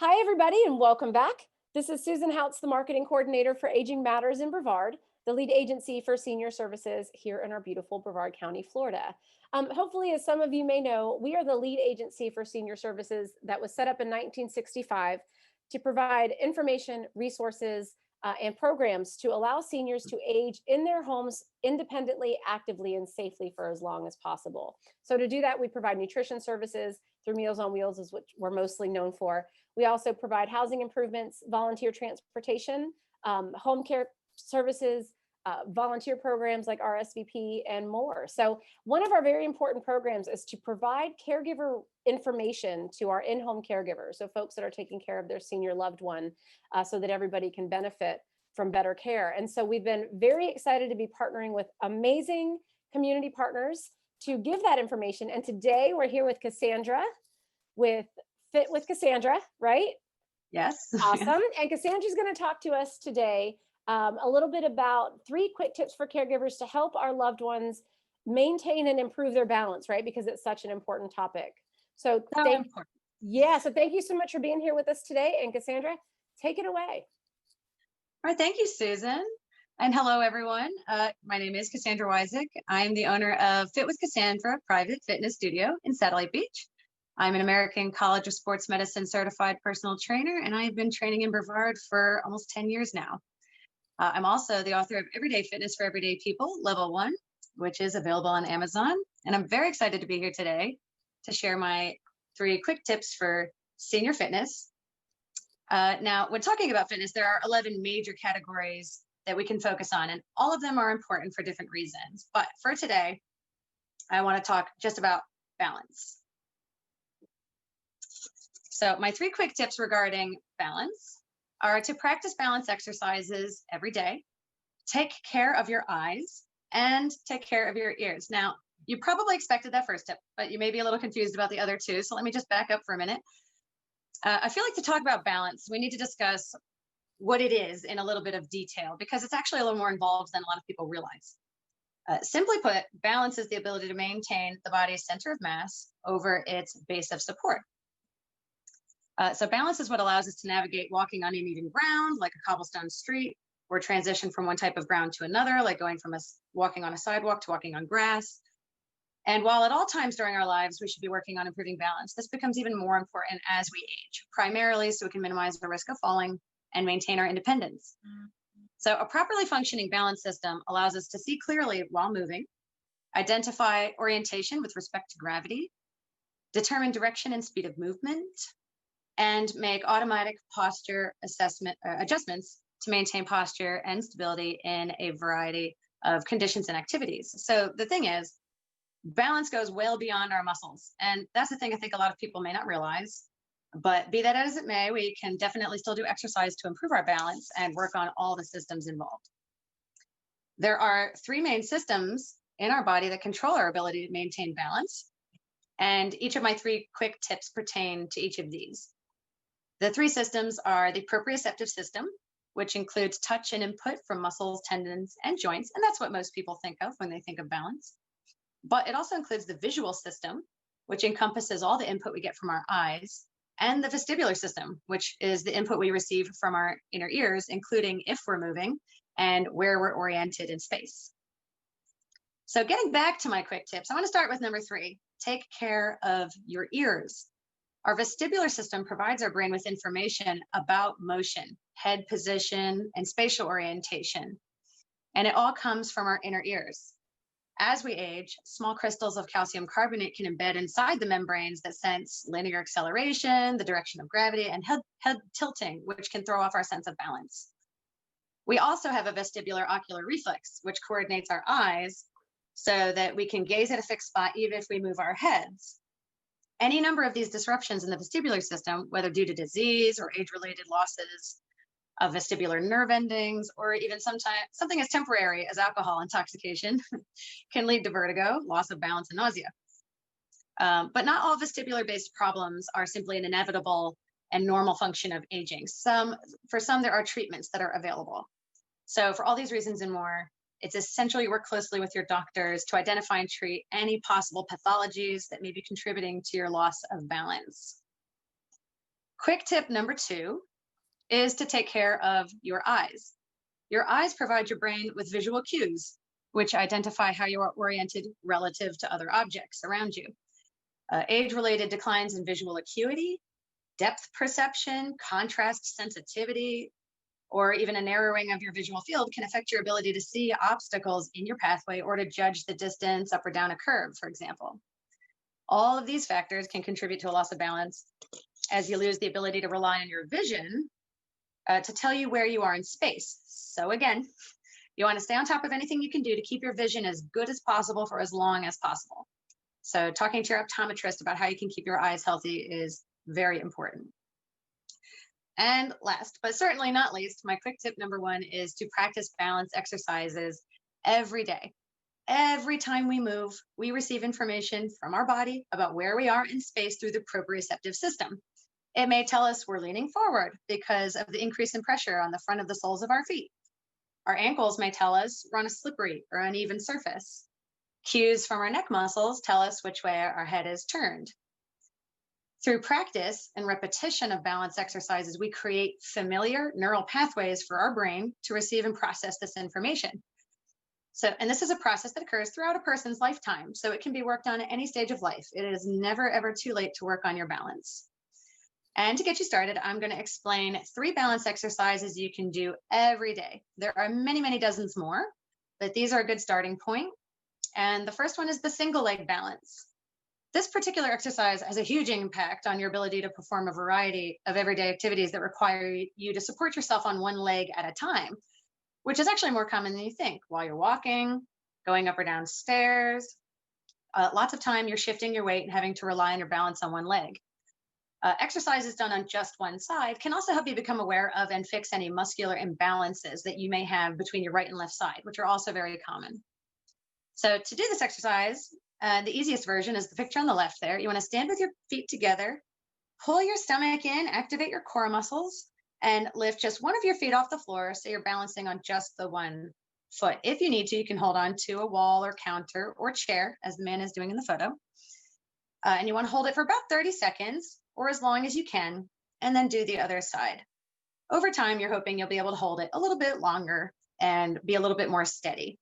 Hi, everybody, and welcome back. This is Susan Houts, the marketing coordinator for Aging Matters in Brevard, the lead agency for senior services here in our beautiful Brevard County, Florida. Hopefully, as some of you may know, we are the lead agency for senior services that was set up in 1965 to provide information, resources, and programs to allow seniors to age in their homes independently, actively, and safely for as long as possible. So, to do that, we provide nutrition services through Meals on Wheels, is what we're mostly known for. We also provide housing improvements, volunteer transportation, home care services, volunteer programs like RSVP, and more. So, one of our very important programs is to provide caregiver information to our in home caregivers. So, folks that are taking care of their senior loved one, so that everybody can benefit from better care. And so, we've been very excited to be partnering with amazing community partners to give that information. And today we're here with Cassandra with Fit with Cassandra, right? Yes. Awesome. And Cassandra's going to talk to us today a little bit about 3 quick tips for caregivers to help our loved ones maintain and improve their balance, right? Because it's such an important topic. So So thank important. yeah, so thank you so much for being here with us today. And Cassandra, take it away. All right. Thank you, Susan. And hello, everyone. My name is Cassandra Wysick. I'm the owner of Fit with Cassandra private fitness studio in Satellite Beach. I'm an American College of Sports Medicine certified personal trainer, and I've been training in Brevard for almost 10 years now. I'm also the author of Everyday Fitness for Everyday People, Level 1, which is available on Amazon. And I'm very excited to be here today to share my 3 quick tips for senior fitness. Now, when talking about fitness, there are 11 major categories that we can focus on, and all of them are important for different reasons. But for today, I want to talk just about balance. So my 3 quick tips regarding balance are to practice balance exercises every day, take care of your eyes, and take care of your ears. Now, you probably expected that first tip, but you may be a little confused about the other 2. So let me just back up for a minute. I feel like to talk about balance, we need to discuss what it is in a little bit of detail because it's actually a little more involved than a lot of people realize. Simply put, balance is the ability to maintain the body's center of mass over its base of support. So balance is what allows us to navigate walking on uneven ground, like a cobblestone street, or transition from one type of ground to another, like going from walking on a sidewalk to walking on grass. And while at all times during our lives, we should be working on improving balance, this becomes even more important as we age, primarily so we can minimize the risk of falling and maintain our independence. So a properly functioning balance system allows us to see clearly while moving, identify orientation with respect to gravity, determine direction and speed of movement, and make automatic posture adjustments to maintain posture and stability in a variety of conditions and activities. So the thing is, balance goes well beyond our muscles. And that's the thing I think a lot of people may not realize. But be that as it may, we can definitely still do exercise to improve our balance and work on all the systems involved. There are 3 main systems in our body that control our ability to maintain balance. And each of my 3 quick tips pertain to each of these. The 3 systems are the proprioceptive system, which includes touch and input from muscles, tendons, and joints. And that's what most people think of when they think of balance. But it also includes the visual system, which encompasses all the input we get from our eyes, and the vestibular system, which is the input we receive from our inner ears, including if we're moving and where we're oriented in space. So getting back to my quick tips, I want to start with number 3, take care of your ears. Our vestibular system provides our brain with information about motion, head position, and spatial orientation. And it all comes from our inner ears. As we age, small crystals of calcium carbonate can embed inside the membranes that sense linear acceleration, the direction of gravity, and head tilting, which can throw off our sense of balance. We also have a vestibular ocular reflex, which coordinates our eyes so that we can gaze at a fixed spot even if we move our heads. Any number of these disruptions in the vestibular system, whether due to disease or age-related losses of vestibular nerve endings, or even sometimes something as temporary as alcohol intoxication, can lead to vertigo, loss of balance, and nausea. But not all vestibular-based problems are simply an inevitable and normal function of aging. For some, there are treatments that are available. So for all these reasons and more, it's essential you work closely with your doctors to identify and treat any possible pathologies that may be contributing to your loss of balance. Quick tip number 2 is to take care of your eyes. Your eyes provide your brain with visual cues, which identify how you are oriented relative to other objects around you. Age-related declines in visual acuity, depth perception, contrast sensitivity, or even a narrowing of your visual field can affect your ability to see obstacles in your pathway or to judge the distance up or down a curve, for example. All of these factors can contribute to a loss of balance as you lose the ability to rely on your vision to tell you where you are in space. So again, you want to stay on top of anything you can do to keep your vision as good as possible for as long as possible. So talking to your optometrist about how you can keep your eyes healthy is very important. And last, but certainly not least, my quick tip number 1 is to practice balance exercises every day. Every time we move, we receive information from our body about where we are in space through the proprioceptive system. It may tell us we're leaning forward because of the increase in pressure on the front of the soles of our feet. Our ankles may tell us we're on a slippery or uneven surface. Cues from our neck muscles tell us which way our head is turned. Through practice and repetition of balance exercises, we create familiar neural pathways for our brain to receive and process this information. And this is a process that occurs throughout a person's lifetime, so it can be worked on at any stage of life. It is never, ever too late to work on your balance. And to get you started, I'm going to explain 3 balance exercises you can do every day. There are many, many dozens more, but these are a good starting point. And the first one is the single leg balance. This particular exercise has a huge impact on your ability to perform a variety of everyday activities that require you to support yourself on one leg at a time, which is actually more common than you think. While you're walking, going up or down stairs, lots of time you're shifting your weight and having to rely on your balance on one leg. Exercises done on just one side can also help you become aware of and fix any muscular imbalances that you may have between your right and left side, which are also very common. So to do this exercise, the easiest version is the picture on the left there. You want to stand with your feet together, pull your stomach in, activate your core muscles, and lift just one of your feet off the floor so you're balancing on just the one foot. If you need to, you can hold on to a wall or counter or chair, as the man is doing in the photo. And you want to hold it for about 30 seconds or as long as you can, and then do the other side. Over time, you're hoping you'll be able to hold it a little bit longer and be a little bit more steady.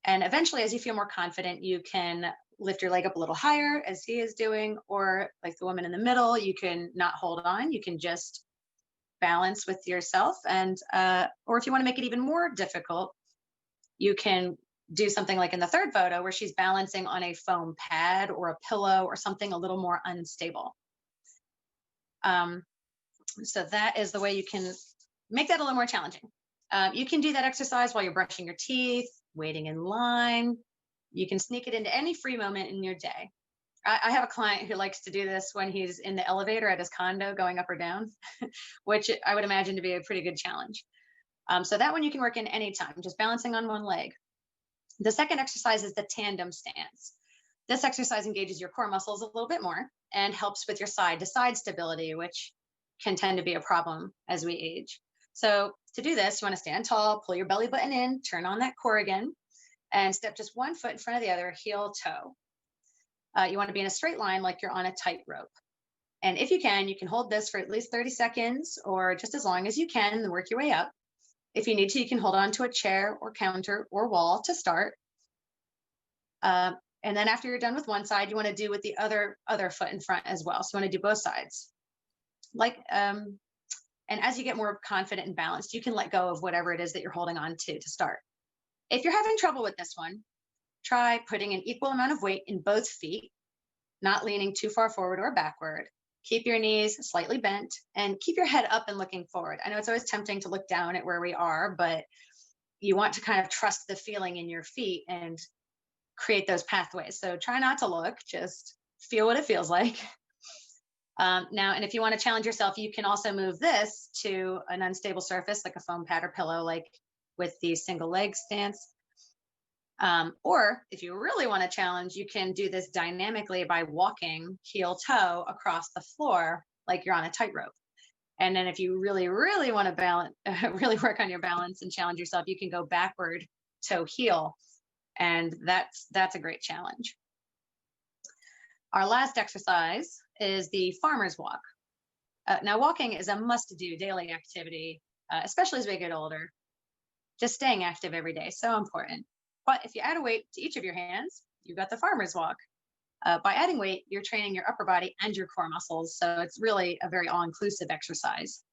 And eventually, as you feel more confident, you can lift your leg up a little higher as he is doing, or like the woman in the middle, you can not hold on, you can just balance with yourself. And, or if you want to make it even more difficult, you can do something like in the third photo where she's balancing on a foam pad or a pillow or something a little more unstable. So that is the way you can make that a little more challenging. You can do that exercise while you're brushing your teeth, waiting in line. You can sneak it into any free moment in your day. I have a client who likes to do this when he's in the elevator at his condo going up or down, which I would imagine to be a pretty good challenge. So that one you can work in anytime, just balancing on one leg. The second exercise is the tandem stance. This exercise engages your core muscles a little bit more and helps with your side-to-side stability, which can tend to be a problem as we age. So to do this, you want to stand tall, pull your belly button in, turn on that core again, and step just one foot in front of the other, heel toe. You want to be in a straight line like you're on a tightrope. And if you can hold this for at least 30 seconds or just as long as you can and work your way up. If you need to, you can hold on to a chair or counter or wall to start. And then after you're done with one side, you want to do with the other foot in front as well. So you want to do both sides. And as you get more confident and balanced, you can let go of whatever it is that you're holding on to start. If you're having trouble with this one, try putting an equal amount of weight in both feet, not leaning too far forward or backward. Keep your knees slightly bent and keep your head up and looking forward. I know it's always tempting to look down at where we are, but you want to kind of trust the feeling in your feet and create those pathways. So try not to look, just feel what it feels like. Now, and if you want to challenge yourself, you can also move this to an unstable surface like a foam pad or pillow, like with the single leg stance. Or if you really want to challenge, you can do this dynamically by walking heel toe across the floor like you're on a tightrope. And then if you really, really want to balance, really work on your balance and challenge yourself, you can go backward toe heel. And that's a great challenge. Our last exercise is the farmer's walk. Now, walking is a must-do daily activity, especially as we get older. Just staying active every day, so important. But if you add a weight to each of your hands, you've got the farmer's walk. By adding weight, you're training your upper body and your core muscles. So it's really a very all-inclusive exercise.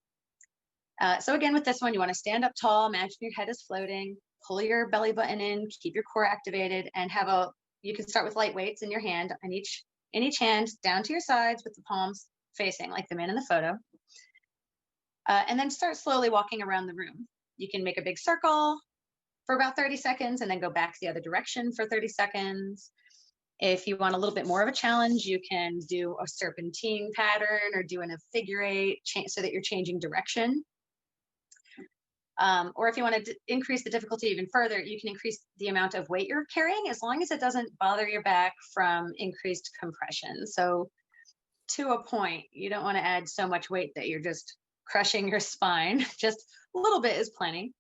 So again, with this one, you want to stand up tall, imagine your head is floating, pull your belly button in, keep your core activated, and you can start with light weights in your hand, in each hand, down to your sides with the palms facing like the man in the photo. And then start slowly walking around the room. You can make a big circle for about 30 seconds and then go back the other direction for 30 seconds. If you want a little bit more of a challenge, you can do a serpentine pattern or doing a figure eight so that you're changing direction. Or if you want to increase the difficulty even further, you can increase the amount of weight you're carrying as long as it doesn't bother your back from increased compression. So to a point, you don't want to add so much weight that you're just crushing your spine. Just a little bit is plenty.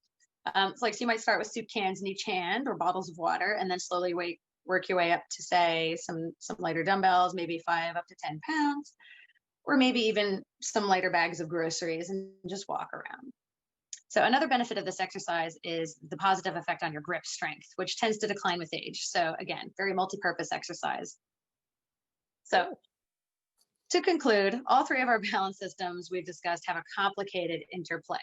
So you might start with soup cans in each hand or bottles of water, and then slowly work your way up to, say, some lighter dumbbells, maybe 5 up to 10 pounds, or maybe even some lighter bags of groceries, and just walk around. So another benefit of this exercise is the positive effect on your grip strength, which tends to decline with age. So again, very multi-purpose exercise. So to conclude, all 3 of our balance systems we've discussed have a complicated interplay.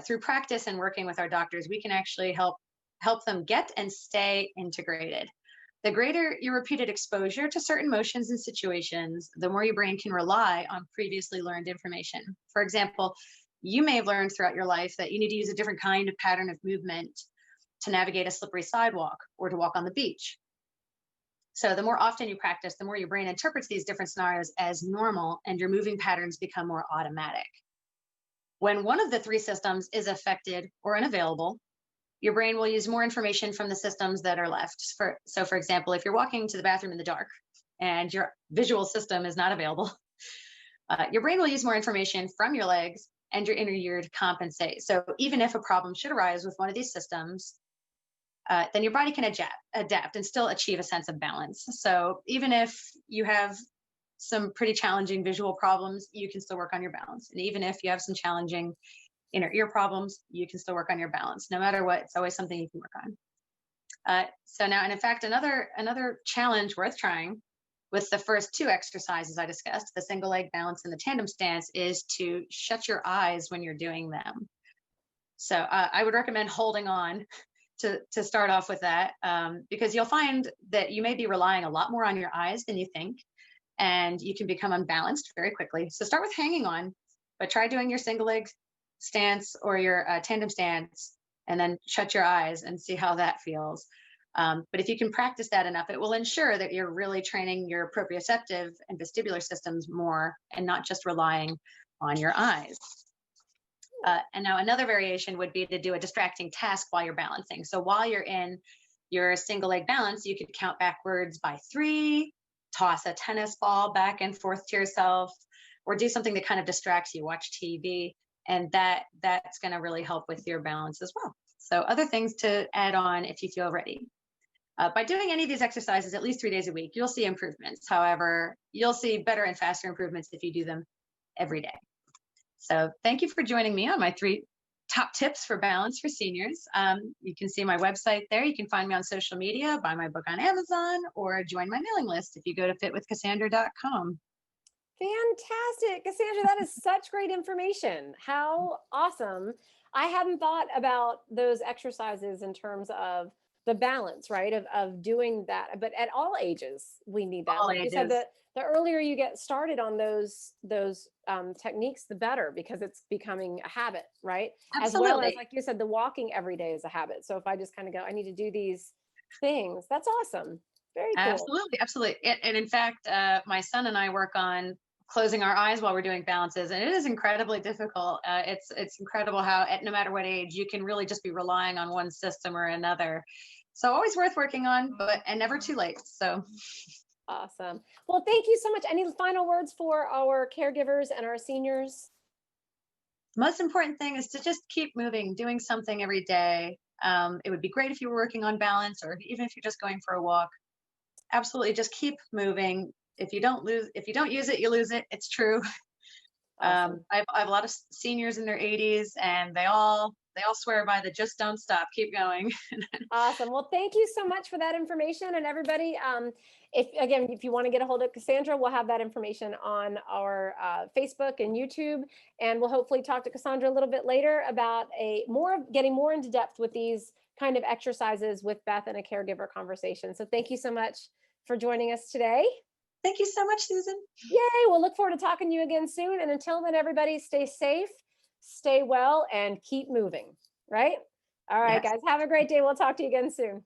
Through practice and working with our doctors, we can actually help them get and stay integrated. The greater your repeated exposure to certain motions and situations, the more your brain can rely on previously learned information. For example, you may have learned throughout your life that you need to use a different kind of pattern of movement to navigate a slippery sidewalk or to walk on the beach. So the more often you practice, the more your brain interprets these different scenarios as normal, and your moving patterns become more automatic. When one of the 3 systems is affected or unavailable, your brain will use more information from the systems that are left. So for example, if you're walking to the bathroom in the dark and your visual system is not available, your brain will use more information from your legs and your inner ear to compensate. So even if a problem should arise with one of these systems, then your body can adapt and still achieve a sense of balance. So even if you have some pretty challenging visual problems, you can still work on your balance. And even if you have some challenging inner ear problems, you can still work on your balance. No matter what, it's always something you can work on. So now, and in fact, another challenge worth trying with the first 2 exercises I discussed, the single leg balance and the tandem stance, is to shut your eyes when you're doing them. So I would recommend holding on to start off with that, because you'll find that you may be relying a lot more on your eyes than you think, and you can become unbalanced very quickly. So start with hanging on, but try doing your single leg stance or your tandem stance, and then shut your eyes and see how that feels. But if you can practice that enough, it will ensure that you're really training your proprioceptive and vestibular systems more, and not just relying on your eyes. And now another variation would be to do a distracting task while you're balancing. So while you're in your single leg balance, you could count backwards by 3, toss a tennis ball back and forth to yourself, or do something that kind of distracts you, watch TV, and that's going to really help with your balance as well. So other things to add on if you feel ready. By doing any of these exercises at least 3 days a week, you'll see improvements. However, you'll see better and faster improvements if you do them every day. So thank you for joining me on my 3 top tips for balance for seniors. You can see my website there. You can find me on social media, buy my book on Amazon, or join my mailing list if you go to fitwithcassandra.com. Fantastic. Cassandra, that is such great information. How awesome. I hadn't thought about those exercises in terms of the balance, right? Of doing that, but at all ages, we need that. All Like you said, ages. the earlier you get started on those techniques, the better, because it's becoming a habit, right? As well as, Absolutely. like you said, the walking every day is a habit. So if I just kind of go, I need to do these things, that's awesome. Very cool. Absolutely. Absolutely. And in fact, my son and I work on closing our eyes while we're doing balances, and it is incredibly difficult. It's incredible how, no matter what age, you can really just be relying on one system or another. So always worth working on, and never too late. So Awesome. Well, thank you so much. Any final words for our caregivers and our seniors? most important thing is to just keep moving, doing something every day. It would be great if you were working on balance, or even if you're just going for a walk. Absolutely, just keep moving. If you don't use it, you lose it. It's true. Awesome. I have a lot of seniors in their 80s, and they all swear by the just don't stop, keep going. Awesome. Well, thank you so much for that information. And everybody, if again, if you want to get a hold of Cassandra, we'll have that information on our Facebook and YouTube, and we'll hopefully talk to Cassandra a little bit later about getting more into depth with these kind of exercises with Beth and a caregiver conversation. So thank you so much for joining us today. Thank you so much, Susan. Yay! We'll look forward to talking to you again soon. And until then, everybody, stay safe, stay well, and keep moving. Right? All right, Yes. guys, have a great day. We'll talk to you again soon.